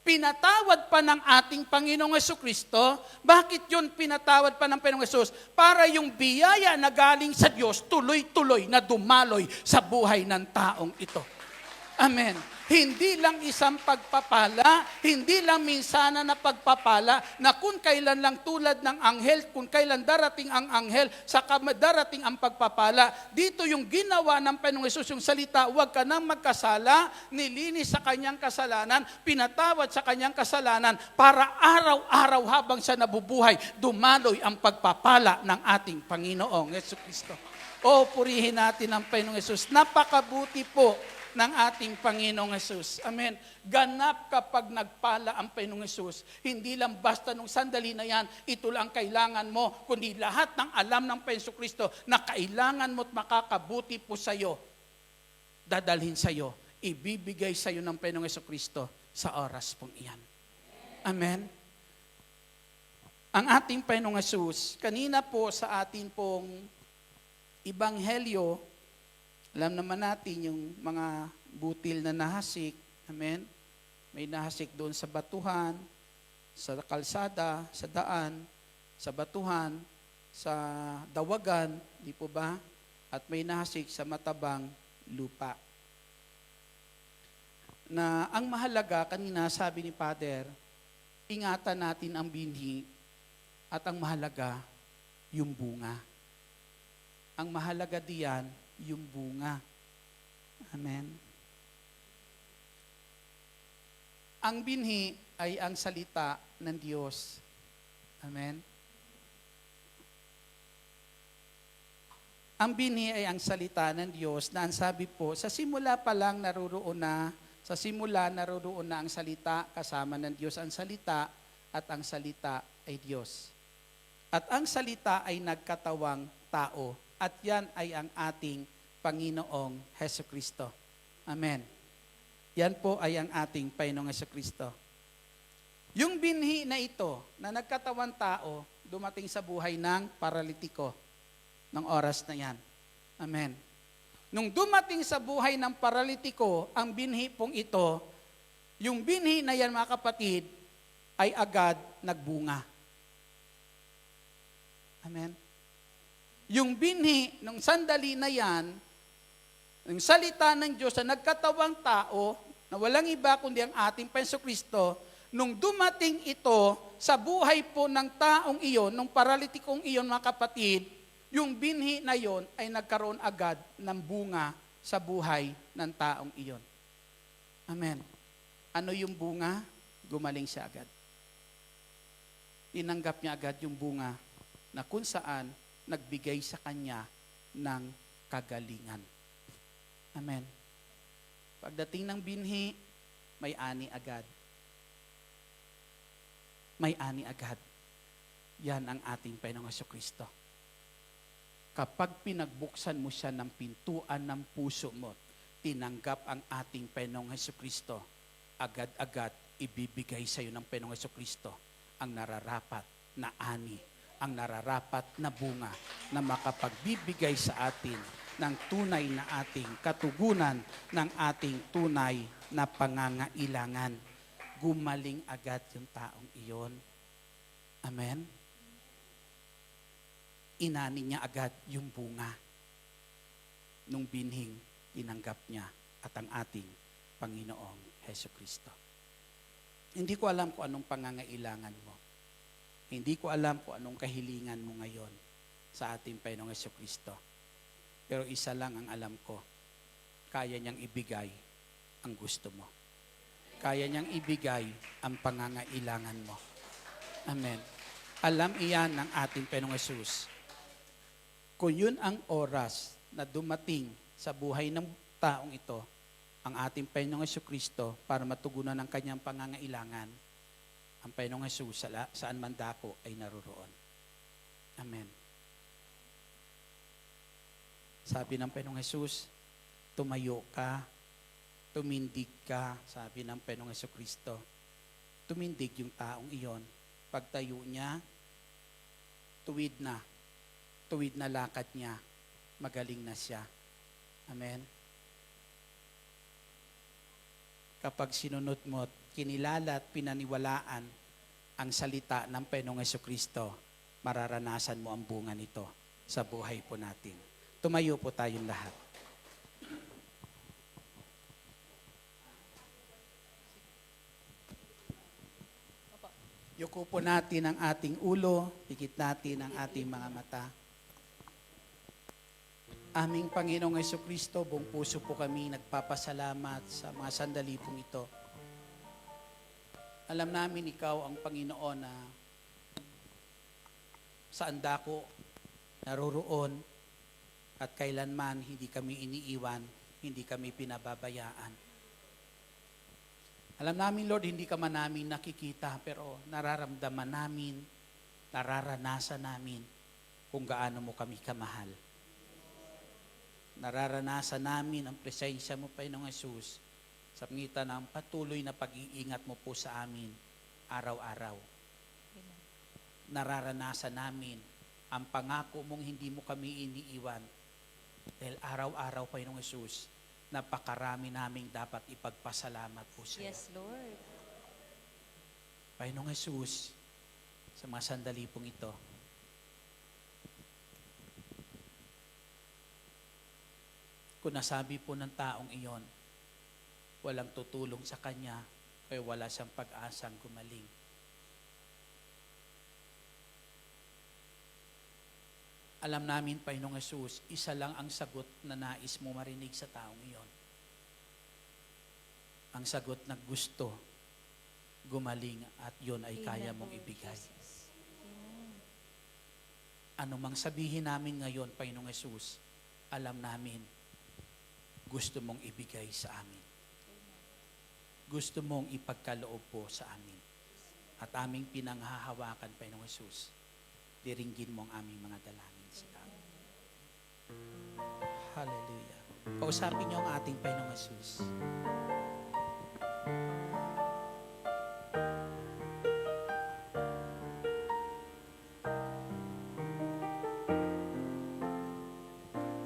Speaker 2: pinatawad pa ng ating Panginoong Hesukristo. Bakit yun pinatawad pa ng Panginoong Hesus? Para yung biyaya na galing sa Diyos, tuloy-tuloy na dumaloy sa buhay ng taong ito. Amen. Hindi lang isang pagpapala, hindi lang minsanan na pagpapala, na kung kailan lang tulad ng anghel, kung kailan darating ang anghel, saka darating ang pagpapala. Dito yung ginawa ng Panginoong Hesus, yung salita, huwag ka nang magkasala, nilinis sa kanyang kasalanan, pinatawad sa kanyang kasalanan, para araw-araw habang siya nabubuhay, dumaloy ang pagpapala ng ating Panginoong Hesukristo. O, purihin natin ang Panginoong Hesus. Napakabuti po ng ating Panginoong Hesus. Amen. Ganap kapag nagpala ang Panginoong Hesus. Hindi lang basta nung sandali na yan, ito lang kailangan mo, kundi lahat ng alam ng Panginoong Kristo na kailangan mo at makakabuti po sa iyo, dadalhin sa iyo, ibibigay sa iyo ng Panginoong Kristo sa oras pong iyan. Amen. Ang ating Panginoong Hesus, kanina po sa atin pong Ibanghelyo, alam naman natin yung mga butil na nahasik. Amen? May nahasik doon sa batuhan, sa kalsada, sa daan, sa batuhan, sa dawagan, di po ba? At may nahasik sa matabang lupa. Na ang mahalaga, kanina sabi ni Father, ingatan natin ang binhi at ang mahalaga, yung bunga. Ang mahalaga diyan, yung bunga. Amen. Ang binhi ay ang salita ng Diyos. Amen. Ang binhi ay ang salita ng Diyos na ang sabi po, sa simula pa lang naruroon na ang salita, kasama ng Diyos ang salita, at ang salita ay Diyos. At ang salita ay nagkatawang tao. At yan ay ang ating Panginoong Hesukristo. Amen. Yan po ay ang ating Panginoong Hesukristo. Yung binhi na ito, na nagkatawan tao, dumating sa buhay ng paralitiko ng oras na yan. Amen. Nung dumating sa buhay ng paralitiko, ang binhi pong ito, yung binhi na yan mga kapatid, ay agad nagbunga. Amen. Yung binhi, nung sandali na yan, yung salita ng Diyos na nagkatawang tao, na walang iba kundi ang ating Panginoong Kristo, nung dumating ito sa buhay po ng taong iyon, nung paralitikong iyon mga kapatid, yung binhi na yon ay nagkaroon agad ng bunga sa buhay ng taong iyon. Amen. Ano yung bunga? Gumaling siya agad. Tinanggap niya agad yung bunga na kung saan nagbigay sa kanya ng kagalingan. Amen. Pagdating ng binhi, may ani agad. May ani agad. Yan ang ating Panginoong Hesukristo. Kapag pinagbuksan mo siya ng pintuan ng puso mo, tinanggap ang ating Panginoong Hesukristo, agad-agad ibibigay sa iyo ng Panginoong Hesukristo ang nararapat na ani, ang nararapat na bunga na makapagbibigay sa atin ng tunay na ating katugunan, ng ating tunay na pangangailangan. Gumaling agad yung taong iyon. Amen? Inani niya agad yung bunga nung binhing tinanggap niya at ang ating Panginoong Hesukristo. Hindi ko alam kung anong pangangailangan mo. Hindi ko alam kung anong kahilingan mo ngayon sa ating Panginoong Hesukristo. Pero isa lang ang alam ko, kaya niyang ibigay ang gusto mo. Kaya niyang ibigay ang pangangailangan mo. Amen. Alam iyan ng ating Panginoong Hesus. Kung yun ang oras na dumating sa buhay ng taong ito, ang ating Panginoong Hesukristo para matugunan ang kanyang pangangailangan, ang Panginoong Hesus saan man dako ay naroroon. Amen. Sabi ng Panginoong Hesus, tumayo ka, tumindig ka, sabi ng Panginoong Hesukristo. Tumindig yung taong iyon. Pagtayo niya, tuwid na lakad niya, magaling na siya. Amen. kapag sinunod mo at kinilala at pinaniwalaan ang salita ng Panginoong Jesucristo, mararanasan mo ang bunga nito sa buhay po natin. Tumayo po tayong lahat. Yuko po natin ang ating ulo, pikit natin ang ating mga mata. Aming Panginoong Jesucristo, buong puso po kami nagpapasalamat sa mga sandali pong ito. Alam namin ikaw ang Panginoon na saan dako naroroon at kailanman hindi kami iniiwan, hindi kami pinababayaan. Alam namin, Lord, hindi ka man namin nakikita, pero nararamdaman namin, nararanasan namin kung gaano mo kami kamahal. Nararanasan namin ang presensya mo, Panginoong Hesus, sa pangitan ng patuloy na pag-iingat mo po sa amin araw-araw. Nararanasan namin ang pangako mong hindi mo kami iniiwan. Dahil araw-araw, Panginoong Hesus, napakarami naming dapat ipagpasalamat po sa iyo.
Speaker 1: Yes, Lord.
Speaker 2: Panginoong Hesus, sa mga sandali pong ito, kung nasabi po ng taong iyon, walang tutulong sa kanya, kaya wala siyang pag-asang gumaling. Alam namin, Panginoong Hesus, isa lang ang sagot na nais mo marinig sa taong iyon. Ang sagot na gusto gumaling at yun ay kaya mong ibigay. Ano mang sabihin namin ngayon, Panginoong Hesus, alam namin, gusto mong ibigay sa amin. Gusto mong ipagkaloob po sa amin. At aming pinanghahawakan, Panginoong Hesus, diringgin mo ang aming mga dalangin sa Damo. Hallelujah. Kausapin niyo ang ating Panginoong Hesus.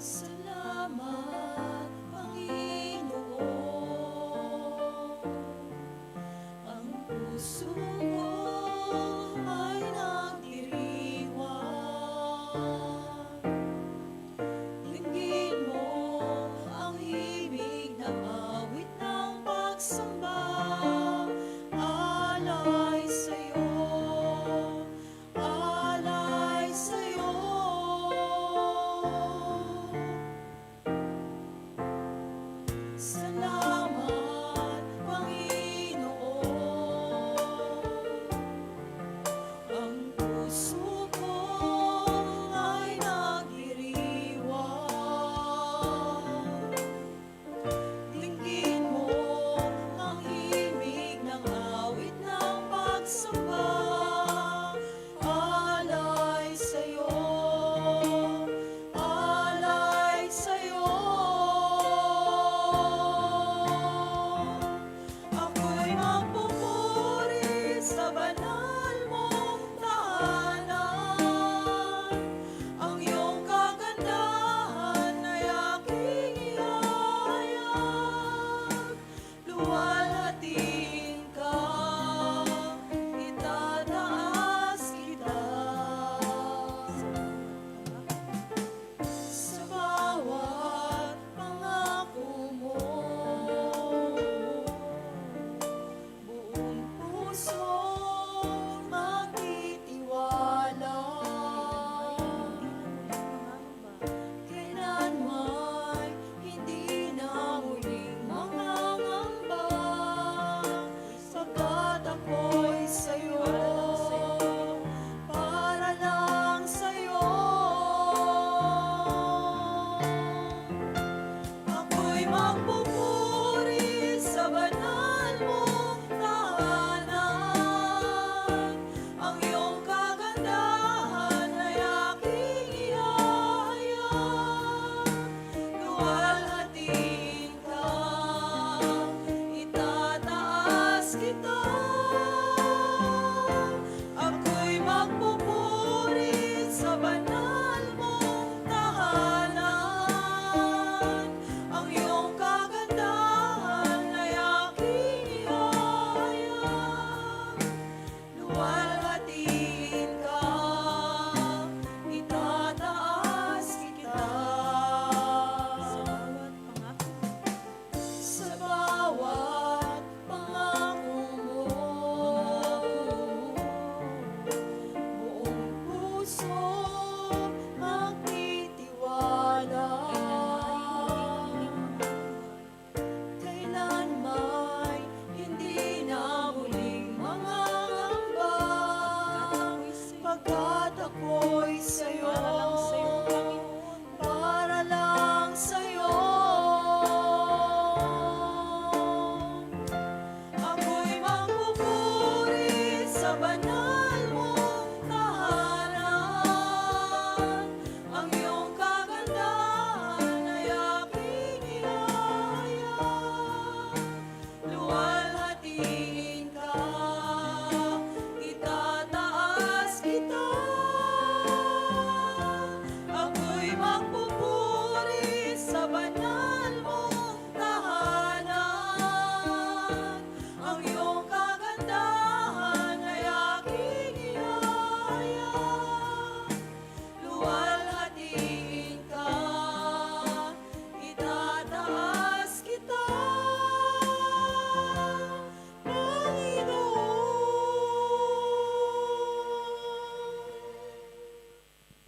Speaker 1: Salamat, Panginoon. Ang puso ko ay nagdiriwang. Dinggin mo ang himig ng awit ng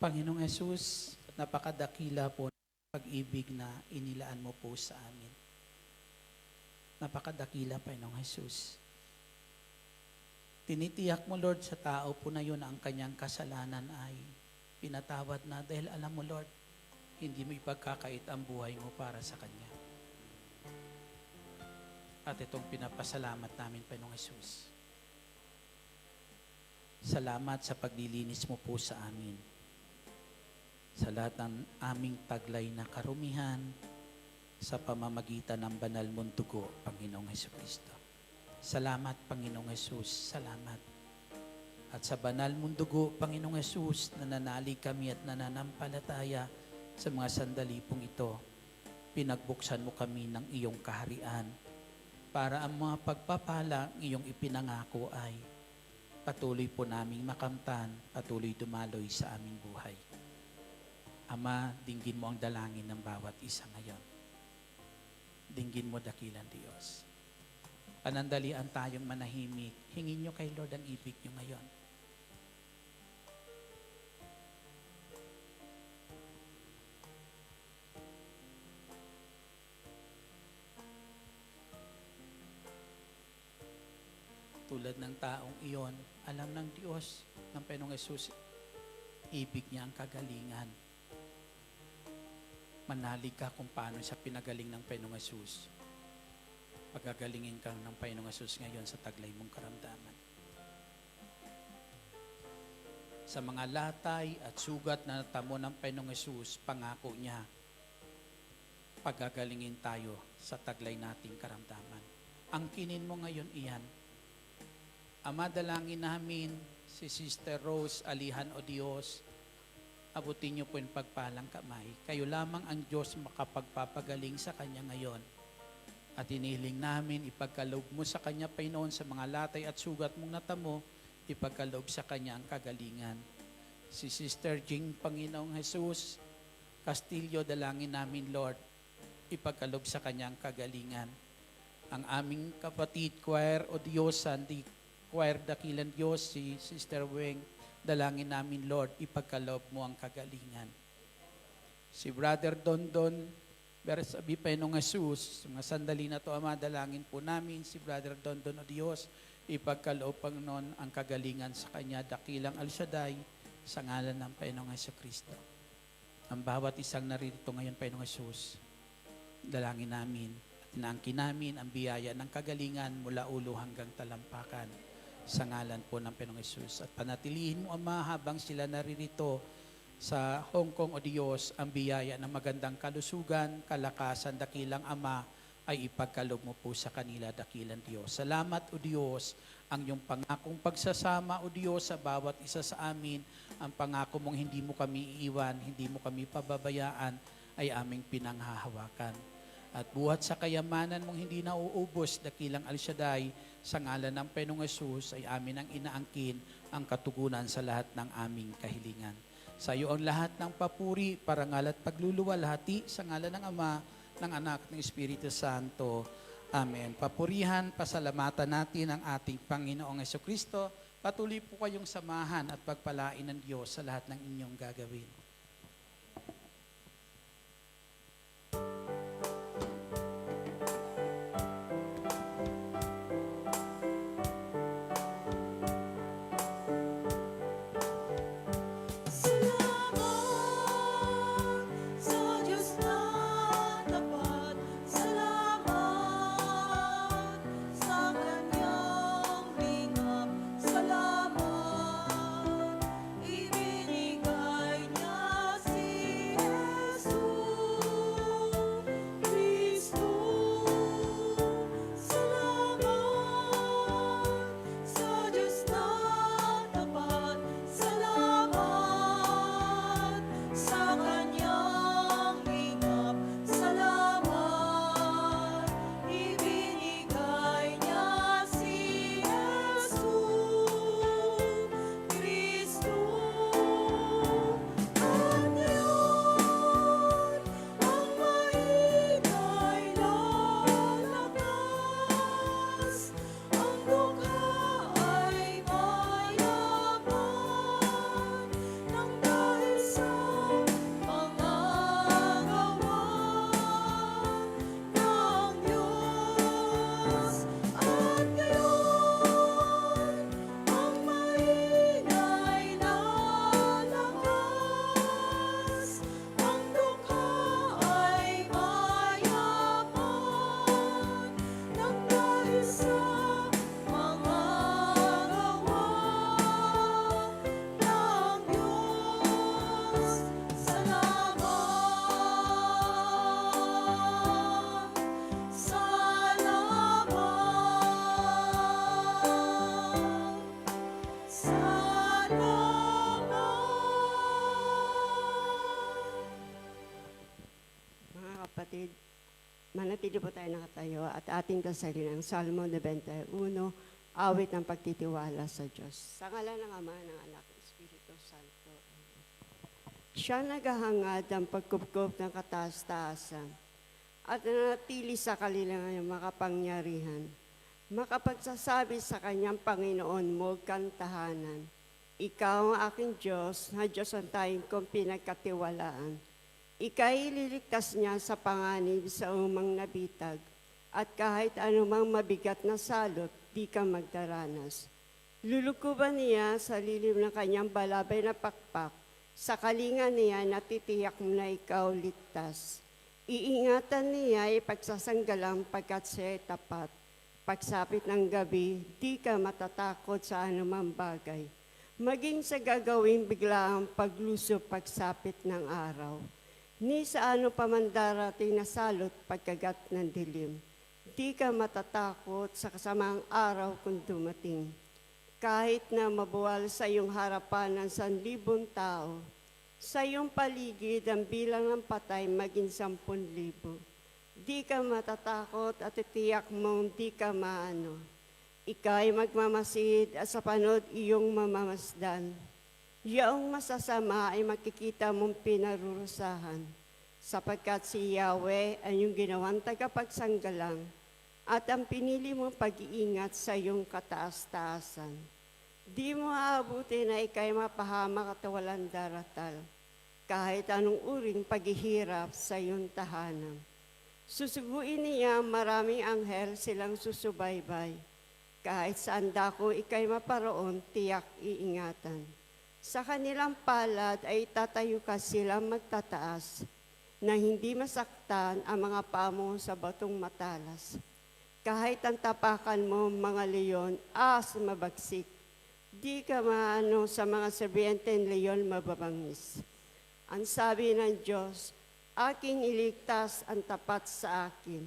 Speaker 2: Panginoong Yesus, napakadakila po ng pag-ibig na inilaan mo po sa amin. Napakadakila, Panginoong Yesus. Tinitiyak mo, Lord, sa tao po na yun ang kanyang kasalanan ay pinatawad na dahil alam mo, Lord, hindi mo ipagkakait ang buhay mo para sa kanya. At itong pinapasalamat namin, Panginoong Yesus. Salamat sa paglilinis mo po sa amin. Sa lahat ng aming taglay na karumihan sa pamamagitan ng banal mong dugo, Panginoong Jesucristo. Salamat, Panginoong Yesus. Salamat. At sa banal mong dugo, Panginoong Yesus, nananalig kami at nananampalataya sa mga sandali pong ito. Pinagbuksan mo kami ng iyong kaharian para ang mga pagpapala ang iyong ipinangako ay patuloy po naming makamtan, patuloy dumaloy sa aming buhay. Ama, dinggin mo ang dalangin ng bawat isa ngayon. Dinggin mo, dakilang Diyos. Panandalian tayong manahimik. Hingin nyo kay Lord ang ibig nyo ngayon. Tulad ng taong iyon, alam ng Diyos, ng Panginoong Yesus, ibig niya ang kagalingan. Manalig ka kung paano siya pinagaling ng Panginoong Yesus. Pagagalingin ka ng Panginoong Yesus ngayon sa taglay mong karamdaman. Sa mga latay at sugat na natamo ng Panginoong Yesus, pangako niya, pagagalingin tayo sa taglay nating karamdaman. Angkinin mo ngayon iyan. Ama, dalangin namin si Sister Rose Alihan o Diyos, abutin niyo po yung pagpalang kamay. Kayo lamang ang Diyos makapagpapagaling sa Kanya ngayon. At inihiling namin, ipagkaloob mo sa Kanya, Panginoon, sa mga latay at sugat mong natamo, ipagkaloob sa Kanya ang kagalingan. Si Sister Jing, Panginoong Jesus, Castillo, dalangin namin, Lord, ipagkaloob sa Kanya ang kagalingan. Ang aming kapatid, choir o Diyos, Sandy, choir dakilan Diyos, si Sister Weng, dalangin namin, Lord, ipagkaloob mo ang kagalingan. Si Brother Dondon, sabi Panginoong Jesus, mga sandali na to, Ama, dalangin po namin si Brother Dondon o Diyos, ipagkaloob, Panginoon, ang kagalingan sa kanya, dakilang Al Shaddai, sa ngalan ng Panginoong Jesucristo. Ang bawat isang naririto ngayon, Panginoong Jesus, dalangin namin at inaangkin namin ang biyaya ng kagalingan mula ulo hanggang talampakan sa ngalan po ng Panginoong Jesus. At panatilihin mo, Ama, habang sila naririto sa Hong Kong o Diyos, ang biyaya ng magandang kalusugan, kalakasan, dakilang Ama, ay ipagkaloob mo po sa kanila, dakilang Diyos. Salamat, O Diyos, ang iyong pangakong pagsasama, O Diyos, sa bawat isa sa amin, ang pangako mong hindi mo kami iiwan, hindi mo kami pababayaan, ay aming pinanghahawakan. At buhat sa kayamanan mong hindi nauubos, dakilang Al Shaddai, sa ngalan ng Panginoong Jesus, ay amin ang inaangkin ang katugunan sa lahat ng aming kahilingan. Sa iyo ang lahat ng papuri, parangal at pagluluwalhati sa ngalan ng Ama, ng Anak, ng Espiritu Santo. Amen. Papurihan, pasalamatan natin ang ating Panginoong Jesucristo. Patuloy po kayong samahan at pagpalain ng Diyos sa lahat ng inyong gagawin.
Speaker 1: Salamat sa Diyos na tapat, salamat sa Kanyang lingap, salamat ibinigay niya
Speaker 3: kapatid, manatili po tayo nakatayo at ating dasalin ang Salmo 91, awit ng pagtitiwala sa Diyos. Sa ngalan ng Ama, ng Anak, ng Espiritu Santo. Siya naghahangad ng pagkupkup ng kataas-taasan at nanatili sa kanilang makapangyarihan. Makapagsasabi sa kanyang Panginoon mo kantahanan. Ikaw ang aking Diyos, na Diyos ang tayong kong pinagkatiwalaan. Ika'y ililigtas niya sa panganib sa umang nabitag, at kahit anumang mabigat na salot, di ka magdaranas. Lulukuban niya sa lilim ng kanyang balabay na pakpak, sa kalinga niya natitiyak mo na ikaw ligtas. Iingatan niya ipagsasanggalang pagkat siya'y tapat. Pagsapit ng gabi, di ka matatakot sa anumang bagay. Maging sa gagawing biglaang paglusob pagsapit ng araw. Ni sa ano pa man darating na salot pagkagat ng dilim. Di ka matatakot sa kasamang araw kung dumating. Kahit na mabuwal sa iyong harapan ng 1,000 tao, sa iyong paligid ang bilang ng patay maging 10,000. Di ka matatakot at itiyak mong di ka maano. Ika'y magmamasid at sa panood iyong mamamasdan. Yaong masasama ay makikita mong pinarurusahan, sapagkat si Yahweh ay iyong ginawang tagapagsanggalang at ang pinili mong pag-iingat sa iyong kataas-taasan. Di mo aabuti na ika'y mapahamak at walang daratal, kahit anong uring paghihirap sa iyong tahanan. Susuguin niya maraming anghel silang susubaybay. Kahit saan dako ika'y maparoon, tiyak iingatan. Sa kanilang palad ay tatayo ka silang magtataas, na hindi masaktan ang mga pamo sa batong matalas. Kahit ang tapakan mo, mga leon, mabagsik. Di ka maano sa mga sabienteng leon mababangis. Ang sabi ng Diyos, aking iligtas ang tapat sa akin,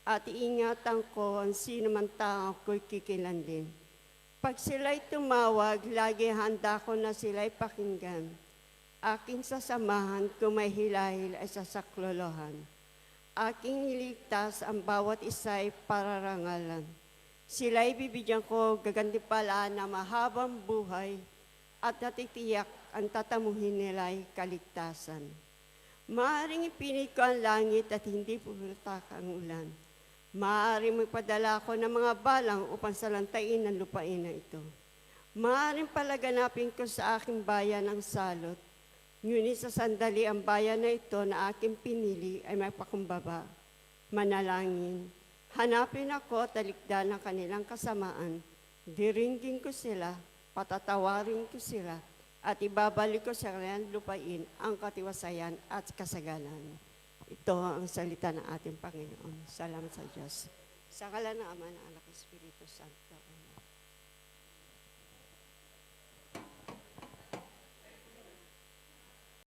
Speaker 3: at iingatan ko ang sino man tao ko'y kikilandin. Pag sila'y tumawag, lagi handa ko na sila'y pakinggan. Aking sasamahan kung may hilahil ay sasaklolohan. Aking iligtas ang bawat isa'y pararangalan. Sila'y bibigyan ko gagantipalaan na mahabang buhay at natitiyak ang tatamuhin nila'y kaligtasan. Maaaring ipinit ko ang langit at hindi pumutak ang ulan. Maaaring magpadala ako ng mga balang upang salantain ang lupain na ito. Maaaring palaganapin ko sa aking bayan ang salot. Ngunit sa sandali ang bayan na ito na aking pinili ay magpakumbaba. Manalangin. Hanapin ako at talikdan ng kanilang kasamaan. Diringgin ko sila, patatawarin ko sila, at ibabalik ko sa kanilang lupain ang katiwasayan at kasaganan. Ito ang salita ng ating Panginoon. Salamat sa Diyos. Sa ngalan ng Ama, ng Anak, ng Espiritu Santo.